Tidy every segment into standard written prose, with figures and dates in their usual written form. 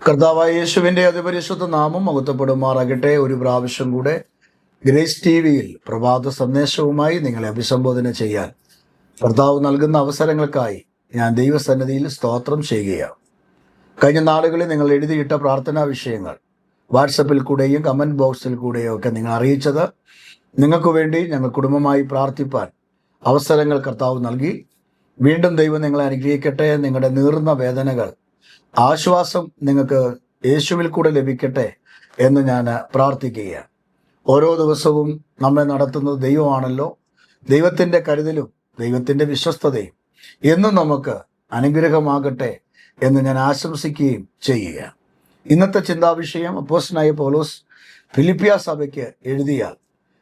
കർത്താവായ യേശുവിൻ്റെ അതിപരിശുദ്ധ നാമം മഹത്വപ്പെടുമാറാകട്ടെ. ഒരു പ്രാവശ്യം കൂടെ ഗ്രേസ് TV-യിൽ പ്രഭാത സന്ദേശവുമായി നിങ്ങളെ അഭിസംബോധന ചെയ്യാൻ കർത്താവ് നൽകുന്ന അവസരങ്ങൾക്കായി ഞാൻ ദൈവസന്നിധിയിൽ സ്തോത്രം ചെയ്യുകയാണ്. കഴിഞ്ഞ നാളുകളിൽ നിങ്ങൾ എഴുതിയിട്ട പ്രാർത്ഥനാ വിഷയങ്ങൾ വാട്സപ്പിൽ കൂടെയും കമൻറ്റ് ബോക്സിൽ കൂടെയും ഒക്കെ നിങ്ങൾ അറിയിച്ചത് നിങ്ങൾക്ക് വേണ്ടി ഞങ്ങൾ കുടുംബമായി പ്രാർത്ഥിപ്പാൻ അവസരങ്ങൾ കർത്താവ് നൽകി. വീണ്ടും ദൈവം നിങ്ങളെ അനുഗ്രഹിക്കട്ടെ. നിങ്ങളുടെ നീറുന്ന വേദനകൾ ആശ്വാസം നിങ്ങൾക്ക് യേശുവിൽ കൂടെ ലഭിക്കട്ടെ എന്ന് ഞാൻ പ്രാർത്ഥിക്കുകയാണ്. ഓരോ ദിവസവും നമ്മെ നടത്തുന്നത് ദൈവമാണല്ലോ. ദൈവത്തിൻ്റെ കരുതലും ദൈവത്തിൻ്റെ വിശ്വസ്തതയും എന്നും നമുക്ക് അനുഗ്രഹമാകട്ടെ എന്ന് ഞാൻ ആശംസിക്കുകയും ചെയ്യുകയാണ്. ഇന്നത്തെ ചിന്താവിഷയം അപ്പോസ്തലനായ പൗലോസ് ഫിലിപ്പിയ സഭയ്ക്ക് എഴുതിയ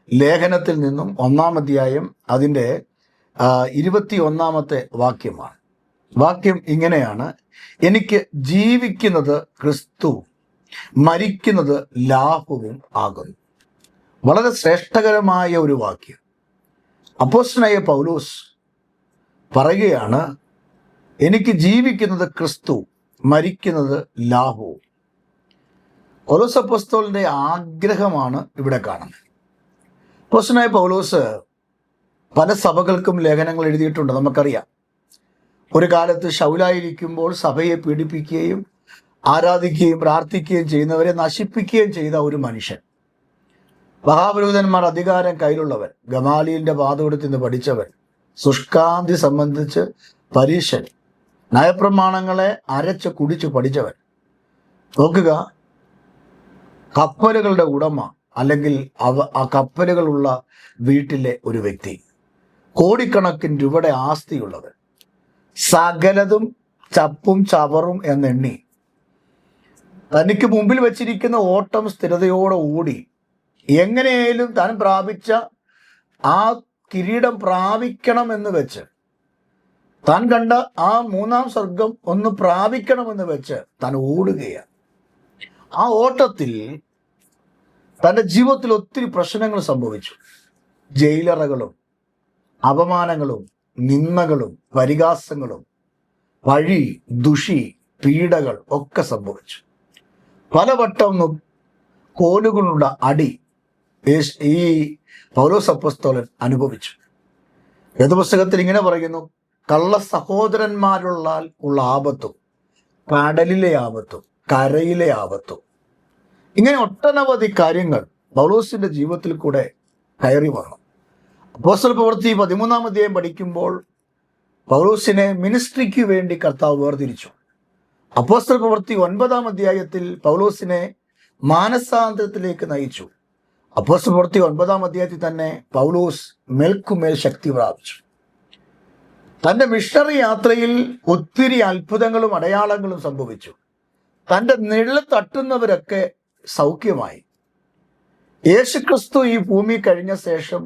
ലേഖനത്തിൽ നിന്നും 1-ാം അധ്യായം അതിൻ്റെ 21-ാമത്തെ വാക്യമാണ്. വാക്യം ഇങ്ങനെയാണ്: എനിക്ക് ജീവിക്കുന്നത് ക്രിസ്തു, മരിക്കുന്നത് ലാഭവും ആകുന്നു. വളരെ ശ്രേഷ്ഠകരമായ ഒരു വാക്യം. അപ്പോസ്തലനായ പൗലോസ് പറയുകയാണ്, എനിക്ക് ജീവിക്കുന്നത് ക്രിസ്തു, മരിക്കുന്നത് ലാഭവും. പൗലോസ് അപ്പോസ്തലന്റെ ആഗ്രഹമാണ് ഇവിടെ കാണുന്നത്. അപ്പോസ്തലനായ പൗലോസ് പല സഭകൾക്കും ലേഖനങ്ങൾ എഴുതിയിട്ടുണ്ട്, നമുക്കറിയാം. ഒരു കാലത്ത് ശൗലായിരിക്കുമ്പോൾ സഭയെ പീഡിപ്പിക്കുകയും ആരാധിക്കുകയും പ്രാർത്ഥിക്കുകയും ചെയ്യുന്നവരെ നശിപ്പിക്കുകയും ചെയ്ത ഒരു മനുഷ്യൻ. മഹാപുരോഹിതന്മാർ അധികാരം കയ്യിലുള്ളവൻ, ഗമാലിയലിന്റെ പാതകൊടുത്ത് നിന്ന് പഠിച്ചവൻ, ശുഷ്കാന്തി സംബന്ധിച്ച് പരീശൻ, നയപ്രമാണങ്ങളെ അരച്ച് കുടിച്ച് പഠിച്ചവൻ. നോക്കുക, കപ്പലുകളുടെ ഉടമ അല്ലെങ്കിൽ ആ കപ്പലുകളുള്ള വീട്ടിലെ ഒരു വ്യക്തി, കോടിക്കണക്കിന് രൂപയുടെ ആസ്തിയുള്ളവൻ, സകലതും ചപ്പും ചവറും എന്നെണ്ണി തനിക്ക് മുമ്പിൽ വച്ചിരിക്കുന്ന ഓട്ടം സ്ഥിരതയോടെ ഓടി എങ്ങനെയായാലും താൻ പ്രാപിച്ച ആ കിരീടം പ്രാപിക്കണമെന്ന് വെച്ച്, താൻ കണ്ട ആ 3-ാം സ്വർഗം ഒന്ന് പ്രാപിക്കണമെന്ന് വെച്ച് താൻ ഓടുകയാണ്. ആ ഓട്ടത്തിൽ തൻ്റെ ജീവിതത്തിൽ ഒത്തിരി പ്രശ്നങ്ങൾ സംഭവിച്ചു. ജയിലറകളും അപമാനങ്ങളും നിന്ദകളും പരിഹാസങ്ങളും പഴി ദുഷി പീഡകൾ ഒക്കെ സംഭവിച്ചു. പലവട്ടം കോലുകൊണ്ടുള്ള അടി ഈ പൗലോസ് അപ്പോസ്തലൻ അനുഭവിച്ചു. വേദപുസ്തകത്തിൽ ഇങ്ങനെ പറയുന്നു: കള്ള സഹോദരന്മാരുള്ള ആപത്തും, കടലിലെ ആപത്തും, കരയിലെ ആപത്തും, ഇങ്ങനെ ഒട്ടനവധി കാര്യങ്ങൾ പൗലോസിന്റെ ജീവിതത്തിൽ കൂടെ കയറി വന്നു. അപ്പോസ്തല പ്രവൃത്തി 13-ാം അധ്യായം പഠിക്കുമ്പോൾ പൗലോസിനെ മിനിസ്ട്രിക്ക് വേണ്ടി കർത്താവ് വേർതിരിച്ചു. അപ്പോസ്തല പ്രവൃത്തി 9-ാം അധ്യായത്തിൽ പൗലോസിനെ മാനസാന്തരത്തിലേക്ക് നയിച്ചു. അപ്പോസ്തല പ്രവൃത്തി 9-ാം അധ്യായത്തിൽ തന്നെ പൗലോസ് മേൽക്കുമേൽ ശക്തി പ്രാപിച്ചു. തൻ്റെ മിഷണറി യാത്രയിൽ ഒത്തിരി അത്ഭുതങ്ങളും അടയാളങ്ങളും സംഭവിച്ചു. തൻ്റെ നിഴൽ തട്ടുന്നവരൊക്കെ സൗഖ്യമായി. യേശുക്രിസ്തു ഈ ഭൂമി കഴിഞ്ഞ ശേഷം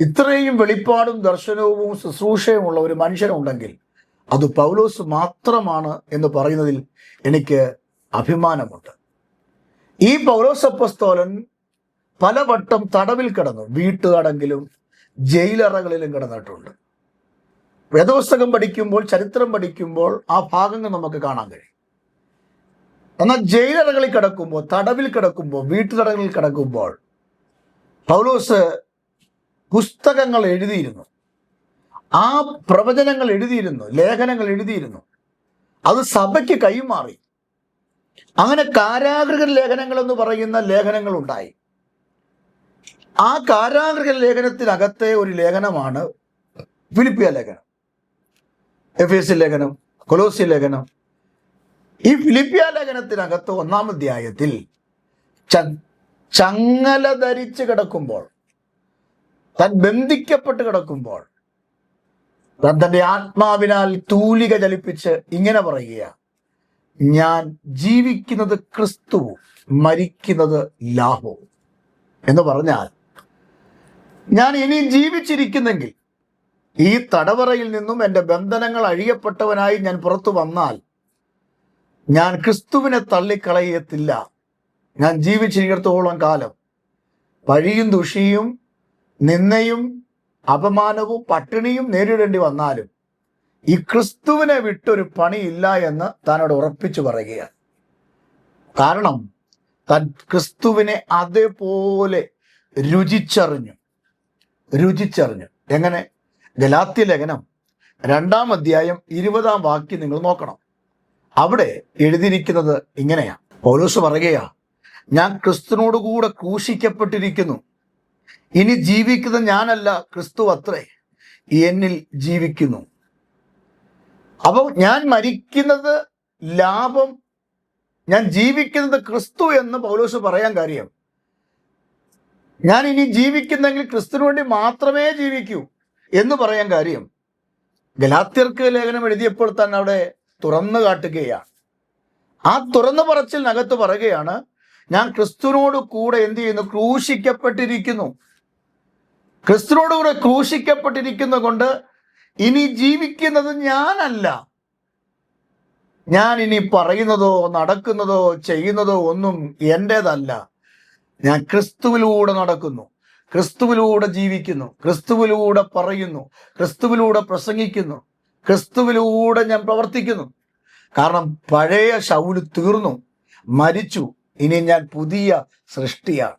ഇത്രയും വെളിപ്പാടും ദർശനവും ശുശ്രൂഷയുമുള്ള ഒരു മനുഷ്യനുണ്ടെങ്കിൽ അത് പൗലോസ് മാത്രമാണ് എന്ന് പറയുന്നതിൽ എനിക്ക് അഭിമാനമുണ്ട്. ഈ പൗലോസ് അപ്പോസ്തലൻ പലവട്ടം തടവിൽ കിടന്നു. വീട്ടുതടങ്കിലും ജയിലറകളിലും കിടന്നിട്ടുണ്ട്. വേദപുസ്തകം പഠിക്കുമ്പോൾ, ചരിത്രം പഠിക്കുമ്പോൾ ആ ഭാഗങ്ങൾ നമുക്ക് കാണാൻ കഴിയും. എന്നാൽ ജയിലറകളിൽ കിടക്കുമ്പോൾ, തടവിൽ കിടക്കുമ്പോൾ, വീട്ടുതടങ്ങളിൽ കിടക്കുമ്പോൾ പൗലോസ് പുസ്തകങ്ങൾ എഴുതിയിരുന്നു, ആ പ്രവചനങ്ങൾ എഴുതിയിരുന്നു, ലേഖനങ്ങൾ എഴുതിയിരുന്നു. അത് സഭയ്ക്ക് കൈമാറി. അങ്ങനെ കാരാഗൃഹ ലേഖനങ്ങൾ എന്ന് പറയുന്ന ലേഖനങ്ങൾ ഉണ്ടായി. ആ കാരാഗൃഹ ലേഖനത്തിനകത്തെ ഒരു ലേഖനമാണ് ഫിലിപ്പിയ ലേഖനം, എഫേസ്യ ലേഖനം, കൊലോസ്യ ലേഖനം. ഈ ഫിലിപ്പിയ ലേഖനത്തിനകത്ത് 1-ാം അധ്യായത്തിൽ ചങ്ങല ധരിച്ച് കിടക്കുമ്പോൾ, താൻ ബന്ധിക്കപ്പെട്ട് കിടക്കുമ്പോൾ, തൻ്റെ ആത്മാവിനാൽ തൂലിക ചലിപ്പിച്ച് ഇങ്ങനെ പറയുക: ഞാൻ ജീവിക്കുന്നത് ക്രിസ്തു, മരിക്കുന്നത് ലാഭവും. എന്ന് പറഞ്ഞാൽ, ഞാൻ ഇനി ജീവിച്ചിരിക്കുന്നെങ്കിൽ ഈ തടവറയിൽ നിന്നും എൻ്റെ ബന്ധനങ്ങൾ അഴിയപ്പെട്ടവനായി ഞാൻ പുറത്തു വന്നാൽ ഞാൻ ക്രിസ്തുവിനെ തള്ളിക്കളയത്തില്ല. ഞാൻ ജീവിച്ചിരിക്കത്തോളം കാലം പഴിയും ദുഷിയും നിന്ദയും അപമാനവും പട്ടിണിയും നേരിടേണ്ടി വന്നാലും ഈ ക്രിസ്തുവിനെ വിട്ടൊരു പണിയില്ല എന്ന് താനോട് ഉറപ്പിച്ചു പറയുകയാണ്. കാരണം താൻ ക്രിസ്തുവിനെ അതേപോലെ രുചിച്ചറിഞ്ഞു. എങ്ങനെ? ഗലാത്യ ലേഖനം 2-ാം അധ്യായം 20-ാം വാക്യം നിങ്ങൾ നോക്കണം. അവിടെ എഴുതിയിരിക്കുന്നത് ഇങ്ങനെയാ. പൗലോസ് പറയുകയാ, ഞാൻ ക്രിസ്തുവിനോട് കൂടെ ക്രൂശിക്കപ്പെട്ടിരിക്കുന്നു. ഇനി ജീവിക്കുന്നത് ഞാനല്ല, ക്രിസ്തു അത്രേ എന്നിൽ ജീവിക്കുന്നു. അപ്പോൾ ഞാൻ മരിക്കുന്നത് ലാഭം, ഞാൻ ജീവിക്കുന്നത് ക്രിസ്തു എന്ന് പൗലോസ് പറയാൻ കാര്യം, ഞാൻ ഇനി ജീവിക്കുന്നെങ്കിൽ ക്രിസ്തുവിന് വേണ്ടി മാത്രമേ ജീവിക്കൂ എന്ന് പറയാൻ കാര്യം, ഗലാത്യർക്ക് ലേഖനം എഴുതിയപ്പോൾ തന്നെ അവിടെ തുറന്നു കാട്ടുകയാണ്. ആ തുറന്നു പറച്ചിലിനകത്ത് പറയുകയാണ്, ഞാൻ ക്രിസ്തുവിനോട് കൂടെ എന്ത് ചെയ്യുന്നു? ക്രൂശിക്കപ്പെട്ടിരിക്കുന്നു. ക്രിസ്തുവിനോട് കൂടെ ക്രൂശിക്കപ്പെട്ടിരിക്കുന്ന കൊണ്ട് ഇനി ജീവിക്കുന്നത് ഞാനല്ല, ഞാൻ ഇനി പറയുന്നതോ നടക്കുന്നതോ ചെയ്യുന്നതോ ഒന്നും എൻ്റേതല്ല. ഞാൻ ക്രിസ്തുവിലൂടെ നടക്കുന്നു, ക്രിസ്തുവിലൂടെ ജീവിക്കുന്നു, ക്രിസ്തുവിലൂടെ പറയുന്നു, ക്രിസ്തുവിലൂടെ പ്രസംഗിക്കുന്നു, ക്രിസ്തുവിലൂടെ ഞാൻ പ്രവർത്തിക്കുന്നു. കാരണം പഴയ ശൗല് തീർന്നു, മരിച്ചു. ഇനി ഞാൻ പുതിയ സൃഷ്ടിയാണ്.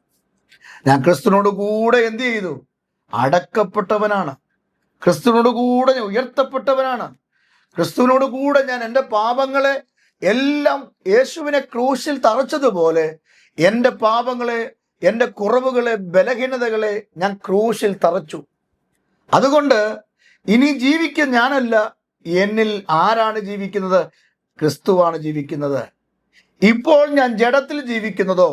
ഞാൻ ക്രിസ്തുവിനോട് കൂടെ എന്ത് ചെയ്തു? അടക്കപ്പെട്ടവനാണ്. ക്രിസ്തുവിനോട് കൂടെ ഞാൻ ഉയർത്തപ്പെട്ടവനാണ്. ക്രിസ്തുവിനോട് കൂടെ ഞാൻ എൻ്റെ പാപങ്ങളെ എല്ലാം യേശുവിനെ ക്രൂശിൽ തറച്ചതുപോലെ എൻ്റെ പാപങ്ങളെ, എൻ്റെ കുറവുകളെ, ബലഹീനതകളെ ഞാൻ ക്രൂശിൽ തറച്ചു. അതുകൊണ്ട് ഇനി ജീവിക്കുന്ന ഞാനല്ല, എന്നിൽ ആരാണ് ജീവിക്കുന്നത്? ക്രിസ്തുവാണ് ജീവിക്കുന്നത്. ഇപ്പോൾ ഞാൻ ജഡത്തിൽ ജീവിക്കുന്നതോ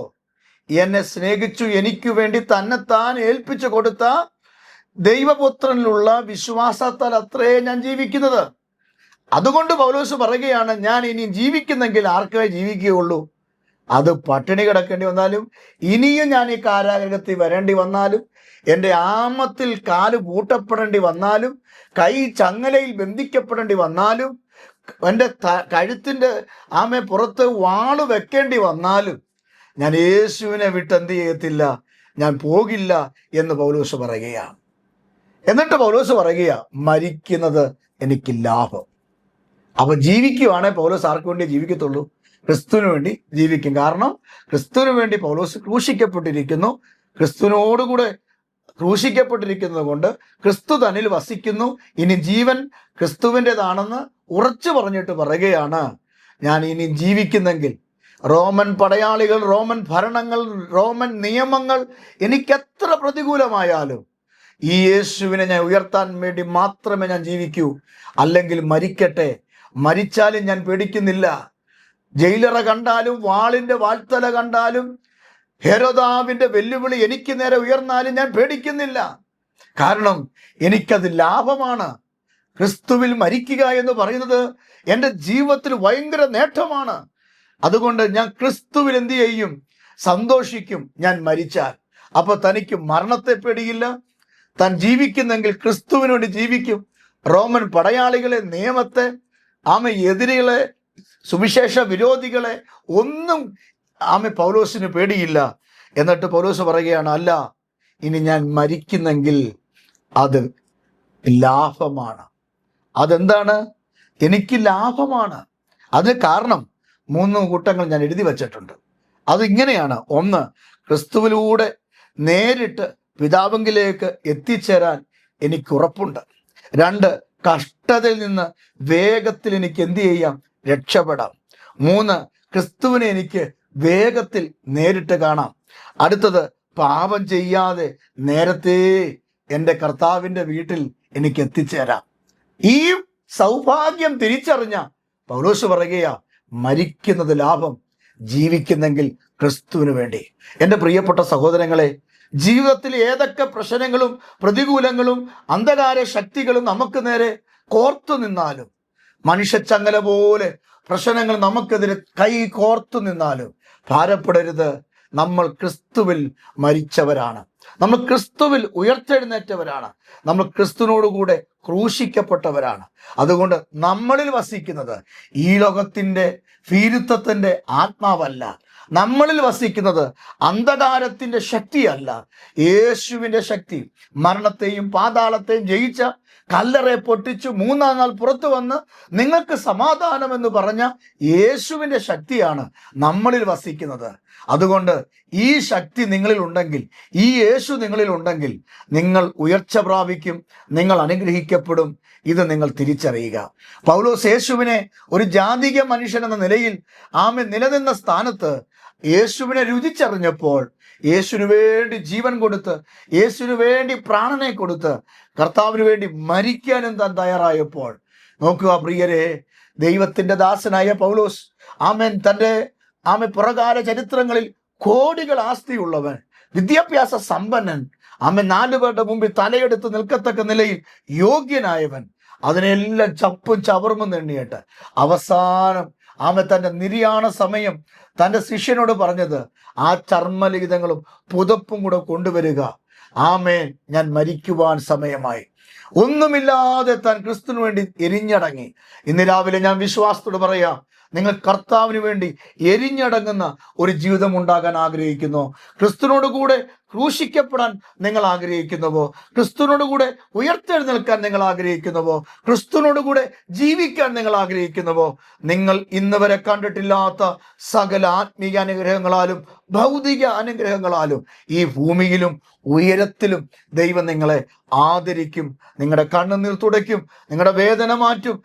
എന്നെ സ്നേഹിച്ചു എനിക്ക് വേണ്ടി തന്നെത്താൻ ഏൽപ്പിച്ചു കൊടുത്ത ദൈവപുത്രനിലുള്ള വിശ്വാസത്താൽ അത്രേ ഞാൻ ജീവിക്കുന്നത്. അതുകൊണ്ട് പൗലോസ് പറയുകയാണ്, ഞാൻ ഇനി ജീവിക്കുന്നെങ്കിൽ ആർക്കേ ജീവിക്കുകയുള്ളൂ? അത് പട്ടിണി കിടക്കേണ്ടി വന്നാലും, ഇനിയും ഞാൻ ഈ കാരാഗ്രഹത്തിൽ വരേണ്ടി വന്നാലും, എൻ്റെ ആമത്തിൽ കാല് പൂട്ടപ്പെടേണ്ടി വന്നാലും, കൈ ചങ്ങലയിൽ ബന്ധിക്കപ്പെടേണ്ടി വന്നാലും, എൻ്റെ കഴുത്തിൻ്റെ പുറത്ത് വാള് വെക്കേണ്ടി വന്നാലും ഞാൻ യേശുവിനെ വിട്ട് എന്ത് ചെയ്യത്തില്ല, ഞാൻ പോകില്ല എന്ന് പൗലോസ് പറയുകയാണ്. എന്നിട്ട് പൗലോസ് പറയുക, മരിക്കുന്നത് എനിക്ക് ലാഭം. അപ്പൊ ജീവിക്കുവാണെങ്കിൽ പൗലോസ് ആർക്ക് വേണ്ടി ജീവിക്കത്തുള്ളൂ? ക്രിസ്തുവിന് വേണ്ടി ജീവിക്കും. കാരണം ക്രിസ്തുവിന് വേണ്ടി പൗലോസ് ക്രൂശിക്കപ്പെട്ടിരിക്കുന്നു. ക്രിസ്തുവിനോടുകൂടെ ക്രൂശിക്കപ്പെട്ടിരിക്കുന്നത് കൊണ്ട് ക്രിസ്തു തന്നിൽ വസിക്കുന്നു. ഇനി ജീവൻ ക്രിസ്തുവിൻ്റെതാണെന്ന് ഉറച്ചു പറഞ്ഞിട്ട് പറയുകയാണ്, ഞാൻ ഇനി ജീവിക്കുന്നെങ്കിൽ റോമൻ പടയാളികൾ, റോമൻ ഭരണങ്ങൾ, റോമൻ നിയമങ്ങൾ എനിക്കെത്ര പ്രതികൂലമായാലും ഈ യേശുവിനെ ഞാൻ ഉയർത്താൻ വേണ്ടി മാത്രമേ ഞാൻ ജീവിക്കൂ. അല്ലെങ്കിൽ മരിക്കട്ടെ, മരിച്ചാലും ഞാൻ പേടിക്കുന്നില്ല. ജയിലറ കണ്ടാലും, വാളിന്റെ വാൾത്തല കണ്ടാലും, ഹെരോദാവിന്റെ വെല്ലുവിളി എനിക്ക് നേരെ ഉയർന്നാലും ഞാൻ പേടിക്കുന്നില്ല. കാരണം എനിക്കത് ലാഭമാണ്. ക്രിസ്തുവിൽ മരിക്കുക എന്ന് പറയുന്നത് എൻ്റെ ജീവിതത്തിൽ ഭയങ്കര നേട്ടമാണ്. അതുകൊണ്ട് ഞാൻ ക്രിസ്തുവിൽ എന്ത് ചെയ്യും? സന്തോഷിക്കും ഞാൻ മരിച്ചാൽ. അപ്പൊ തനിക്ക് മരണത്തെ പേടിയില്ല. താൻ ജീവിക്കുന്നെങ്കിൽ ക്രിസ്തുവിന് വേണ്ടി ജീവിക്കും. റോമൻ പടയാളികളെ, നിയമത്തെ, എതിരികളെ, സുവിശേഷ വിരോധികളെ ഒന്നും പൗലോസിന് പേടിയില്ല. എന്നിട്ട് പൗലോസ് പറയുകയാണ്, അല്ല, ഇനി ഞാൻ മരിക്കുന്നെങ്കിൽ അത് ലാഭമാണ്. അതെന്താണ്? എനിക്ക് ലാഭമാണ്. അതിന് കാരണം 3 കൂട്ടങ്ങൾ ഞാൻ എഴുതി വച്ചിട്ടുണ്ട്. അതിങ്ങനെയാണ്: 1, ക്രിസ്തുവിലൂടെ നേരിട്ട് പിതാവിലേക്ക് എത്തിച്ചേരാൻ എനിക്ക് ഉറപ്പുണ്ട്. 2, കഷ്ടതയിൽ നിന്ന് വേഗത്തിൽ എനിക്ക് എന്ത് ചെയ്യാം? രക്ഷപ്പെടാം. 3, ക്രിസ്തുവിനെ എനിക്ക് വേഗത്തിൽ നേരിട്ട് കാണാം. അടുത്തത്, പാപം ചെയ്യാതെ നേരത്തെ എൻ്റെ കർത്താവിൻ്റെ വീട്ടിൽ എനിക്ക് എത്തിച്ചേരാം. ഈ സൗഭാഗ്യം തിരിച്ചറിഞ്ഞ പൗലോസ് പറയുകയാ, മരിക്കുന്നത് ലാഭം, ജീവിക്കുന്നെങ്കിൽ ക്രിസ്തുവിന് വേണ്ടി. എൻ്റെ പ്രിയപ്പെട്ട സഹോദരങ്ങളെ, ജീവിതത്തിൽ ഏതൊക്കെ പ്രശ്നങ്ങളും പ്രതികൂലങ്ങളും അന്ധകാര ശക്തികളും നമുക്ക് നേരെ കോർത്തു നിന്നാലും, മനുഷ്യച്ചങ്ങല പോലെ പ്രശ്നങ്ങൾ നമുക്കെതിരെ കൈ കോർത്തു നിന്നാലും ഭാരപ്പെടരുത്. നമ്മൾ ക്രിസ്തുവിൽ മരിച്ചവരാണ്, നമ്മൾ ക്രിസ്തുവിൽ ഉയർത്തെഴുന്നേറ്റവരാണ്, നമ്മൾ ക്രിസ്തുവിനോടുകൂടെ ക്രൂശിക്കപ്പെട്ടവരാണ്. അതുകൊണ്ട് നമ്മളിൽ വസിക്കുന്നത് ഈ ലോകത്തിൻ്റെ ഭീരുത്വത്തിൻ്റെ ആത്മാവല്ല. നമ്മളിൽ വസിക്കുന്നത് അന്ധകാരത്തിൻ്റെ ശക്തിയല്ല, യേശുവിൻ്റെ ശക്തി. മരണത്തെയും പാതാളത്തെയും ജയിച്ച കല്ലറെ പൊട്ടിച്ചു 3-ാം നാൾ പുറത്തു വന്ന് നിങ്ങൾക്ക് സമാധാനം എന്ന് പറഞ്ഞ യേശുവിൻ്റെ ശക്തിയാണ് നമ്മളിൽ വസിക്കുന്നത്. അതുകൊണ്ട് ഈ ശക്തി നിങ്ങളിൽ ഉണ്ടെങ്കിൽ, ഈ യേശു നിങ്ങളിൽ ഉണ്ടെങ്കിൽ നിങ്ങൾ ഉയർച്ച പ്രാപിക്കും, നിങ്ങൾ അനുഗ്രഹിക്കപ്പെടും. ഇത് നിങ്ങൾ തിരിച്ചറിയുക. പൗലോസ് യേശുവിനെ ഒരു ജാതിക മനുഷ്യൻ എന്ന നിലയിൽ നിലനിന്ന സ്ഥാനത്ത് യേശുവിനെ രുചിച്ചറിഞ്ഞപ്പോൾ, യേശുവിന് വേണ്ടി ജീവൻ കൊടുത്ത്, യേശുവിന് വേണ്ടി പ്രാണനെ കൊടുത്ത്, കർത്താവിന് വേണ്ടി മരിക്കാനും താൻ തയ്യാറായപ്പോൾ, നോക്കുക പ്രിയരെ, ദൈവത്തിന്റെ ദാസനായ പൗലോസ് തൻ്റെ പുറകാല ചരിത്രങ്ങളിൽ കോടികൾ ആസ്തിയുള്ളവൻ, വിദ്യാഭ്യാസ സമ്പന്നൻ, 4 പേരുടെ മുമ്പിൽ തലയെടുത്ത് നിൽക്കത്തക്ക നിലയിൽ യോഗ്യനായവൻ, അതിനെല്ലാം ചപ്പും ചവർമും എണ്ണിയിട്ട് അവസാനം തൻ്റെ നിര്യാണ സമയം തൻ്റെ ശിഷ്യനോട് പറഞ്ഞത്, ആ ചർമ്മലിഖിതങ്ങളും പുതപ്പും കൂടെ കൊണ്ടുവരിക, ഞാൻ മരിക്കുവാൻ സമയമായി. ഒന്നുമില്ലാതെ താൻ ക്രിസ്തുവിന് വേണ്ടി എരിഞ്ഞടങ്ങി. ഇന്ന് രാവിലെ ഞാൻ വിശ്വാസത്തോട് പറയാം, നിങ്ങൾ കർത്താവിന് വേണ്ടി എരിഞ്ഞടങ്ങുന്ന ഒരു ജീവിതം ഉണ്ടാകാൻ ആഗ്രഹിക്കുന്നു. ക്രിസ്തുവിനോട് കൂടെ ക്രൂശിക്കപ്പെടാൻ നിങ്ങൾ ആഗ്രഹിക്കുന്നുവോ? ക്രിസ്തുവിനോട് കൂടെ ഉയർത്തെഴുന്നേൽക്കാൻ നിങ്ങൾ ആഗ്രഹിക്കുന്നുവോ? ക്രിസ്തുവിനോട് കൂടെ ജീവിക്കാൻ നിങ്ങൾ ആഗ്രഹിക്കുന്നുവോ? നിങ്ങൾ ഇന്ന് വരെ കണ്ടിട്ടില്ലാത്ത സകല ആത്മീയ അനുഗ്രഹങ്ങളാലും ഭൗതിക അനുഗ്രഹങ്ങളാലും ഈ ഭൂമിയിലും ഉയരത്തിലും ദൈവം നിങ്ങളെ ആദരിക്കും. നിങ്ങളുടെ കണ്ണുനീർ തുടയ്ക്കും, നിങ്ങളുടെ വേദന മാറ്റും,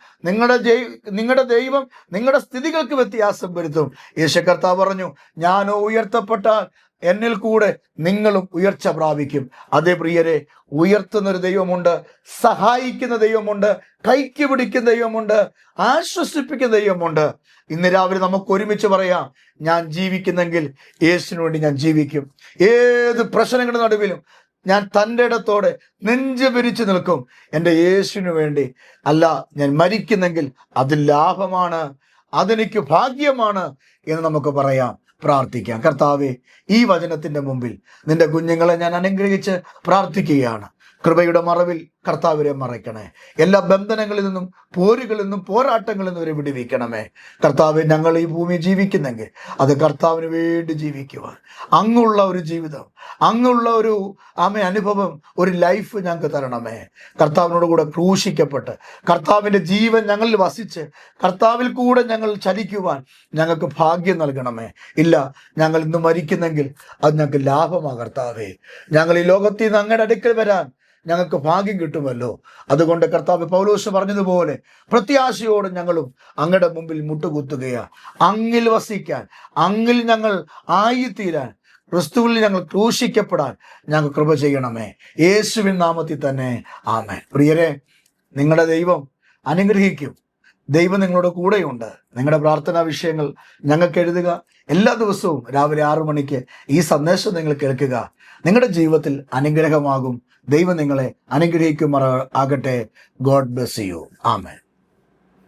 നിങ്ങളുടെ ദൈവം നിങ്ങളുടെ സ്ഥിതികൾക്ക് വ്യത്യാസം വരുത്തും. യേശു കർത്താവ് പറഞ്ഞു, ഞാനോ ഉയർത്തപ്പെട്ടാൽ എന്നിൽ കൂടെ നിങ്ങളും ഉയർച്ച പ്രാപിക്കും. അതേ പ്രിയരെ, ഉയർത്തുന്നൊരു ദൈവമുണ്ട്, സഹായിക്കുന്ന ദൈവമുണ്ട്, കൈക്ക് പിടിക്കുന്ന ദൈവമുണ്ട്, ആശ്വസിപ്പിക്കുന്ന ദൈവമുണ്ട്. ഇന്ന് രാവിലെ നമുക്ക് ഒരുമിച്ച് പറയാം, ഞാൻ ജീവിക്കുന്നെങ്കിൽ യേശുവിന് വേണ്ടി ഞാൻ ജീവിക്കും. ഏത് പ്രശ്നങ്ങളുടെ നടുവിലും ഞാൻ തൻ്റെ ഇടത്തോടെ നെഞ്ച് പിരിച്ചു നിൽക്കും. എൻ്റെ യേശുവിന് വേണ്ടി. അല്ല, ഞാൻ മരിക്കുന്നെങ്കിൽ അത് ലാഭമാണ്, അതെനിക്ക് ഭാഗ്യമാണ് എന്ന് നമുക്ക് പറയാം. പ്രാർത്ഥിക്കാം. കർത്താവേ, ഈ വചനത്തിന്റെ മുമ്പിൽ നിന്റെ കുഞ്ഞുങ്ങളെ ഞാൻ അനുഗ്രഹിച്ച് പ്രാർത്ഥിക്കുകയാണ്. കൃപയുടെ മറവിൽ കർത്താവിനെ മറയ്ക്കണേ. എല്ലാ ബന്ധനങ്ങളിൽ നിന്നും പോരുകളിൽ നിന്നും പോരാട്ടങ്ങളിൽ നിന്നും വരെ വിടുവിക്കണമേ. കർത്താവെ, ഞങ്ങൾ ഈ ഭൂമി ജീവിക്കുന്നെങ്കിൽ അത് കർത്താവിന് വേണ്ടി ജീവിക്കുവാൻ, അങ്ങുള്ള ഒരു ജീവിതം, അങ്ങുള്ള ഒരു അനുഭവം, ഒരു ലൈഫ് ഞങ്ങൾക്ക് തരണമേ. കർത്താവിനോട് കൂടെ ക്രൂശിക്കപ്പെട്ട് കർത്താവിൻ്റെ ജീവൻ ഞങ്ങളിൽ വസിച്ച് കർത്താവിൽ കൂടെ ഞങ്ങൾ ചലിക്കുവാൻ ഞങ്ങൾക്ക് ഭാഗ്യം നൽകണമേ. ഇല്ല, ഞങ്ങൾ ഇന്ന് മരിക്കുന്നെങ്കിൽ അത് ഞങ്ങൾക്ക് ലാഭമാണ് കർത്താവേ. ഞങ്ങൾ ഈ ലോകത്തിൽ നിന്ന് അങ്ങയുടെ അടുക്കൽ വരാൻ ഞങ്ങൾക്ക് ഭാഗ്യം കിട്ടുമല്ലോ. അതുകൊണ്ട് കർത്താവ് പൗലോസ് പറഞ്ഞതുപോലെ പ്രത്യാശയോടെ ഞങ്ങളും അങ്ങയുടെ മുമ്പിൽ മുട്ടുകുത്തുകയാ. അങ്ങിൽ വസിക്കാൻ, അങ്ങിൽ ഞങ്ങൾ ആയിത്തീരാൻ, ക്രിസ്തുവിൽ ഞങ്ങൾ ക്രൂശിക്കപ്പെടാൻ ഞങ്ങൾ കൃപ ചെയ്യണമേ. യേശുവിൻ നാമത്തിൽ തന്നെ ആമേൻ. പ്രിയരെ, നിങ്ങളുടെ ദൈവം അനുഗ്രഹിക്കും. ദൈവം നിങ്ങളുടെ കൂടെയുണ്ട്. നിങ്ങളുടെ പ്രാർത്ഥനാ വിഷയങ്ങൾ ഞങ്ങൾക്ക് എഴുതുക. എല്ലാ ദിവസവും രാവിലെ 6 മണിക്ക് ഈ സന്ദേശം നിങ്ങൾ കേൾക്കുക. നിങ്ങളുടെ ജീവിതത്തിൽ അനുഗ്രഹമാകും. ദൈവം നിങ്ങളെ അനുഗ്രഹിക്കുമാറാകട്ടെ. God bless you. ആമേൻ.